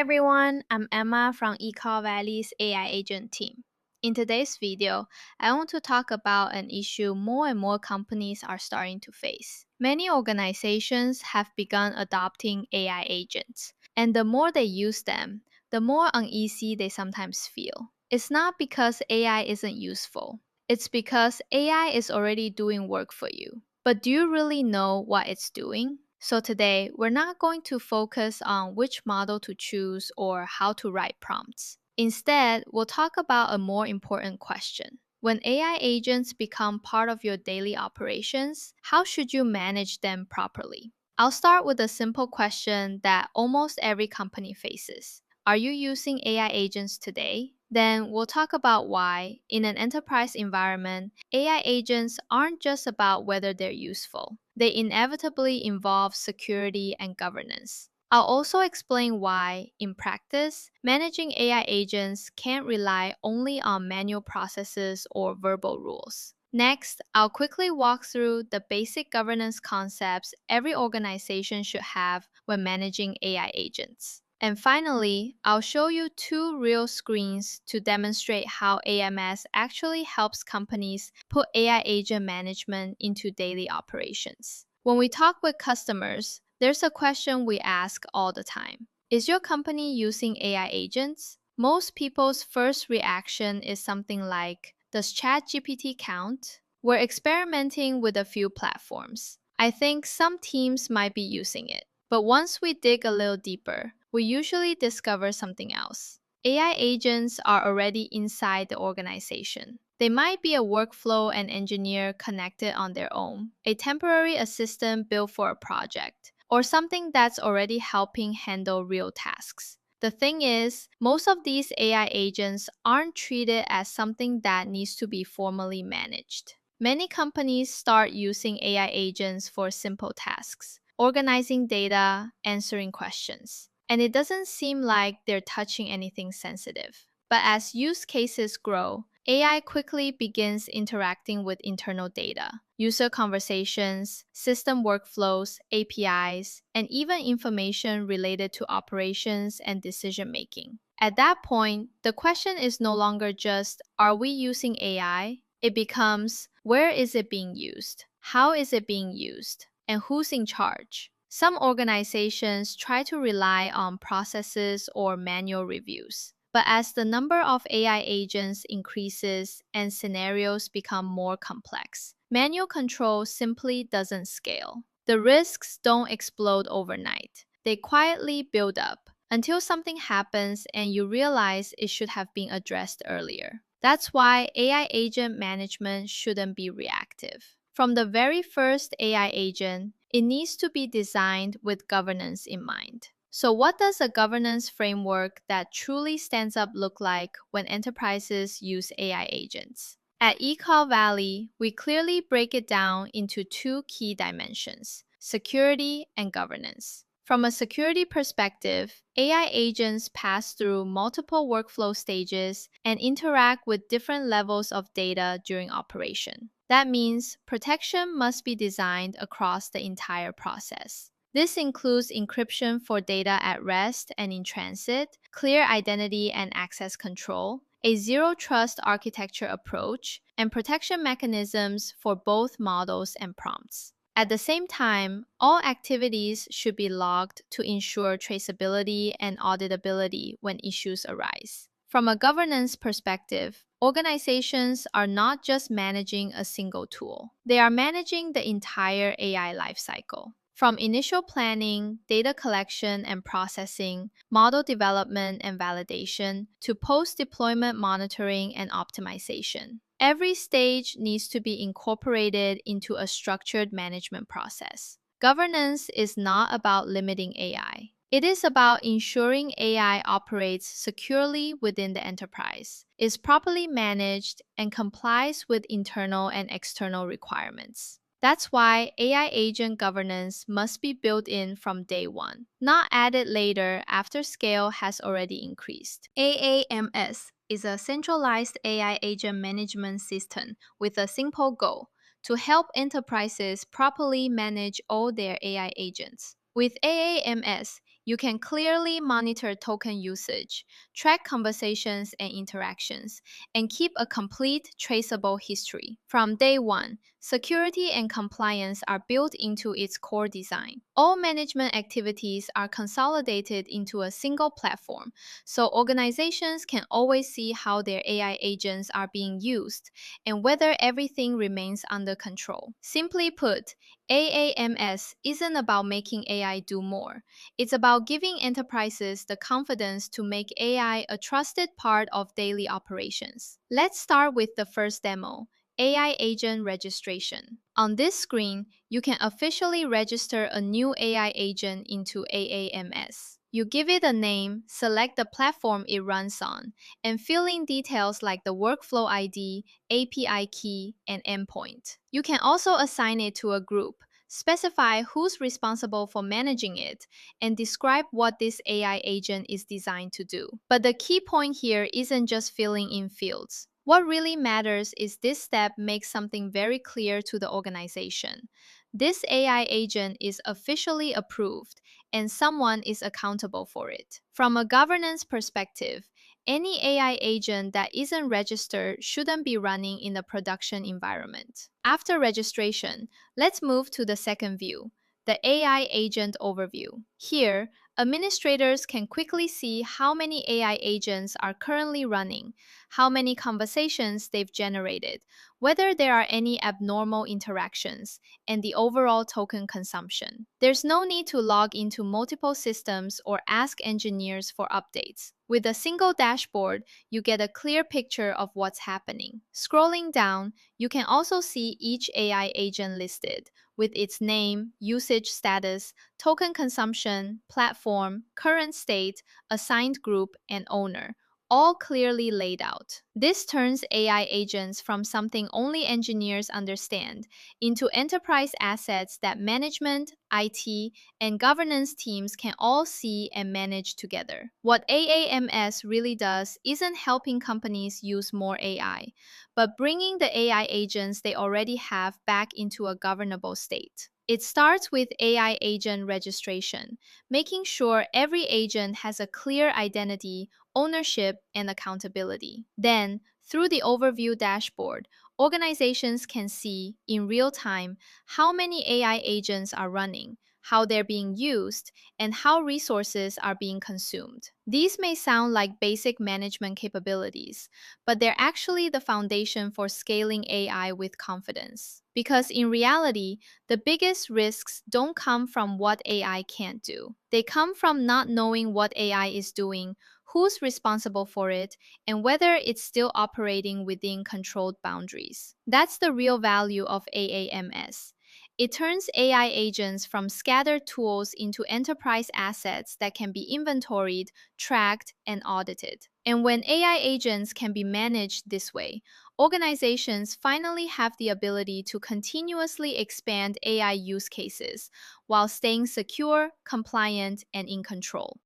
everyone, I'm Emma from eCall Valley's AI agent team. In today's video, I want to talk about an issue more and more companies are starting to face. Many organizations have begun adopting AI agents, and the more they use them, the more uneasy they sometimes feel. It's not because AI isn't useful, it's because AI is already doing work for you. But do you really know what it's doing? So today, we're not going to focus on which model to choose or how to write prompts. Instead, we'll talk about a more important question. When AI agents become part of your daily operations, how should you manage them properly? I'll start with a simple question that almost every company faces. Are you using AI agents today? Then we'll talk about why, in an enterprise environment, AI agents aren't just about whether they're useful. They inevitably involve security and governance. I'll also explain why, in practice, managing AI agents can't rely only on manual processes or verbal rules. Next, I'll quickly walk through the basic governance concepts every organization should have when managing AI agents. And finally, I'll show you two real screens to demonstrate how AMS actually helps companies put AI agent management into daily operations. When we talk with customers, there's a question we ask all the time. Is your company using AI agents? Most people's first reaction is something like, does ChatGPT count? We're experimenting with a few platforms. I think some teams might be using it. But once we dig a little deeper, we usually discover something else. AI agents are already inside the organization. They might be a workflow and engineer connected on their own, a temporary assistant built for a project, or something that's already helping handle real tasks. The thing is, most of these AI agents aren't treated as something that needs to be formally managed. Many companies start using AI agents for simple tasks, organizing data, answering questions. And it doesn't seem like they're touching anything sensitive. But as use cases grow, AI quickly begins interacting with internal data, user conversations, system workflows, APIs, and even information related to operations and decision making. At that point, the question is no longer just, are we using AI? It becomes, where is it being used? How is it being used? And who's in charge? Some organizations try to rely on processes or manual reviews. But as the number of AI agents increases and scenarios become more complex, manual control simply doesn't scale. The risks don't explode overnight. They quietly build up until something happens and you realize it should have been addressed earlier. That's why AI agent management shouldn't be reactive. From the very first AI agent, it needs to be designed with governance in mind. So what does a governance framework that truly stands up look like when enterprises use AI agents? At eCall Valley, we clearly break it down into two key dimensions: security and governance. From a security perspective, AI agents pass through multiple workflow stages and interact with different levels of data during operation. That means protection must be designed across the entire process. This includes encryption for data at rest and in transit, clear identity and access control, a zero-trust architecture approach, and protection mechanisms for both models and prompts. At the same time, all activities should be logged to ensure traceability and auditability when issues arise. From a governance perspective, organizations are not just managing a single tool. They are managing the entire AI lifecycle. From initial planning, data collection and processing, model development and validation, to post-deployment monitoring and optimization. Every stage needs to be incorporated into a structured management process. Governance is not about limiting AI. It is about ensuring AI operates securely within the enterprise, is properly managed, and complies with internal and external requirements. That's why AI agent governance must be built in from day one, not added later after scale has already increased. AAMS is a centralized AI agent management system with a simple goal: to help enterprises properly manage all their AI agents. With AAMS, You can clearly monitor token usage, track conversations and interactions, and keep a complete traceable history. From day one, security and compliance are built into its core design. All management activities are consolidated into a single platform, so organizations can always see how their AI agents are being used and whether everything remains under control. Simply put, AAMS isn't about making AI do more. It's about giving enterprises the confidence to make AI a trusted part of daily operations. Let's start with the first demo, AI agent registration. On this screen, you can officially register a new AI agent into AAMS. You give it a name, select the platform it runs on, and fill in details like the workflow ID, API key, and endpoint. You can also assign it to a group, specify who's responsible for managing it, and describe what this AI agent is designed to do. But the key point here isn't just filling in fields. What really matters is this step makes something very clear to the organization. This AI agent is officially approved, and someone is accountable for it. From a governance perspective, any AI agent that isn't registered shouldn't be running in the production environment. After registration, let's move to the second view, the AI agent overview. Here, administrators can quickly see how many AI agents are currently running, how many conversations they've generated, whether there are any abnormal interactions, and the overall token consumption. There's no need to log into multiple systems or ask engineers for updates. With a single dashboard, you get a clear picture of what's happening. Scrolling down, you can also see each AI agent listed, with its name, usage status, token consumption, platform, current state, assigned group, and owner, all clearly laid out. This turns AI agents from something only engineers understand into enterprise assets that management, IT, and governance teams can all see and manage together. What AAMS really does isn't helping companies use more AI, but bringing the AI agents they already have back into a governable state. It starts with AI agent registration, making sure every agent has a clear identity, ownership, and accountability. Then, through the overview dashboard, organizations can see, in real time, how many AI agents are running, how they're being used, and how resources are being consumed. These may sound like basic management capabilities, but they're actually the foundation for scaling AI with confidence. Because in reality, the biggest risks don't come from what AI can't do. They come from not knowing what AI is doing, who's responsible for it, and whether it's still operating within controlled boundaries. That's the real value of AAMS. It turns AI agents from scattered tools into enterprise assets that can be inventoried, tracked, and audited. And when AI agents can be managed this way, organizations finally have the ability to continuously expand AI use cases while staying secure, compliant, and in control.